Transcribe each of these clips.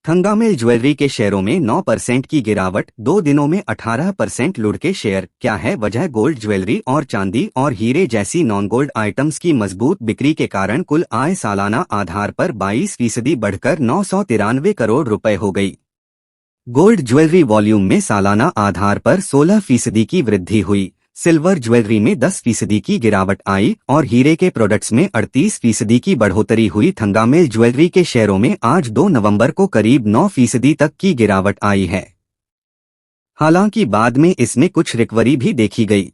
थंगामिल jewellery के शेयरों में 9% की गिरावट, 2 दिनों में 18% लुढ़के शेयर। क्या है वजह? गोल्ड ज्वेलरी और चांदी और हीरे जैसी नॉन गोल्ड आइटम्स की मजबूत बिक्री के कारण कुल आय सालाना आधार पर 22% बढ़कर 993 करोड़ रुपए हो गई। गोल्ड ज्वेलरी वॉल्यूम में सालाना आधार पर 16% की वृद्धि हुई। सिल्वर ज्वेलरी में 10% की गिरावट आई और हीरे के प्रोडक्ट्स में 38% की बढ़ोतरी हुई। थंगामिल ज्वेलरी के शेयरों में आज 2 नवंबर को करीब 9% तक की गिरावट आई है। हालांकि बाद में इसमें कुछ रिकवरी भी देखी गई।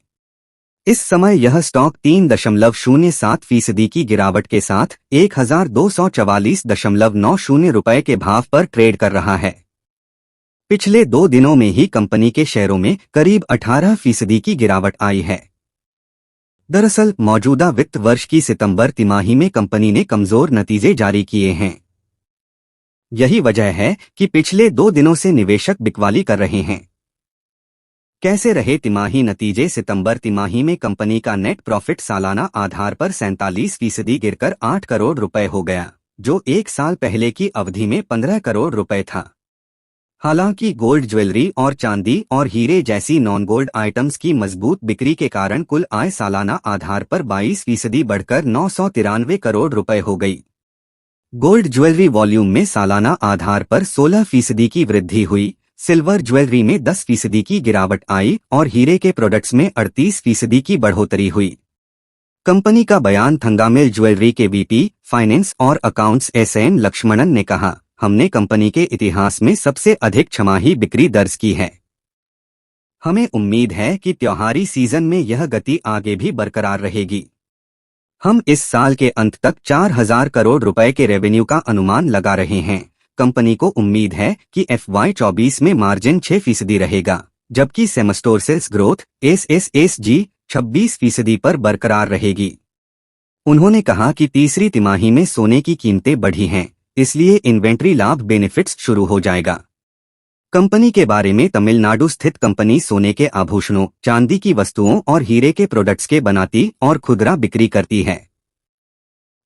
इस समय यह स्टॉक 3.07% की गिरावट के साथ 1244.90 रुपए के भाव पर ट्रेड कर रहा है। पिछले 2 दिनों में ही कंपनी के शेयरों में करीब 18% की गिरावट आई है। दरअसल मौजूदा वित्त वर्ष की सितंबर तिमाही में कंपनी ने कमजोर नतीजे जारी किए हैं। यही वजह है कि पिछले 2 दिनों से निवेशक बिकवाली कर रहे हैं। कैसे रहे तिमाही नतीजे? सितंबर तिमाही में कंपनी का नेट प्रॉफिट सालाना आधार पर 47% गिरकर 8 करोड़ रुपए हो गया, जो 1 साल पहले की अवधि में 15 करोड़ रुपए था। हालांकि गोल्ड ज्वेलरी और चांदी और हीरे जैसी नॉन गोल्ड आइटम्स की मजबूत बिक्री के कारण कुल आय सालाना आधार पर 22% बढ़कर 993 करोड़ रुपए हो गई। गोल्ड ज्वेलरी वॉल्यूम में सालाना आधार पर 16% की वृद्धि हुई। सिल्वर ज्वेलरी में 10% की गिरावट आई और हीरे के प्रोडक्ट्स में 38% की बढ़ोतरी हुई। कंपनी का बयान। थंगामिल ज्वेलरी के वीपी फाइनेंस और अकाउंट्स एसएन लक्ष्मणन ने कहा, हमने कंपनी के इतिहास में सबसे अधिक छमाही बिक्री दर्ज की है। हमें उम्मीद है कि त्योहारी सीजन में यह गति आगे भी बरकरार रहेगी। हम इस साल के अंत तक 4000 करोड़ रुपए के रेवेन्यू का अनुमान लगा रहे हैं। कंपनी को उम्मीद है कि FY24 में मार्जिन 6% रहेगा, जबकि same store sales growth SSSG 26% पर बरकरार रहेगी। उन्होंने कहा कि तीसरी तिमाही में सोने की कीमतें बढ़ी हैं, इसलिए इन्वेंट्री लाभ बेनिफिट्स शुरू हो जाएगा। कंपनी के बारे में। तमिलनाडु स्थित कंपनी सोने के आभूषणों, चांदी की वस्तुओं और हीरे के प्रोडक्ट्स के बनाती और खुदरा बिक्री करती है।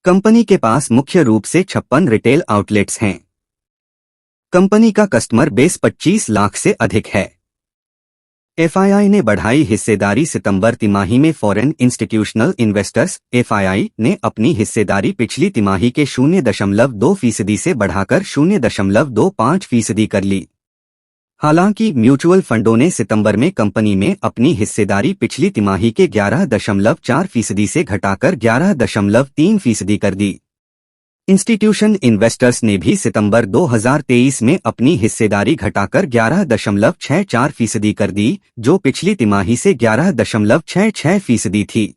कंपनी के पास मुख्य रूप से 56 रिटेल आउटलेट्स हैं। कंपनी का कस्टमर बेस 25 लाख से अधिक है। FII ने बढ़ाई हिस्सेदारी। सितंबर तिमाही में फॉरेन इंस्टीट्यूशनल इन्वेस्टर्स FII ने अपनी हिस्सेदारी पिछली तिमाही के 0.2% से बढ़ाकर 0.25% कर ली। हालांकि म्यूचुअल फंडों ने सितंबर में कंपनी में अपनी हिस्सेदारी पिछली तिमाही के 11.4% से घटाकर 11.3% कर दी। इंस्टीट्यूशन इन्वेस्टर्स ने भी सितंबर 2023 में अपनी हिस्सेदारी घटाकर 11.64% कर दी, जो पिछली तिमाही से 11.66% थी।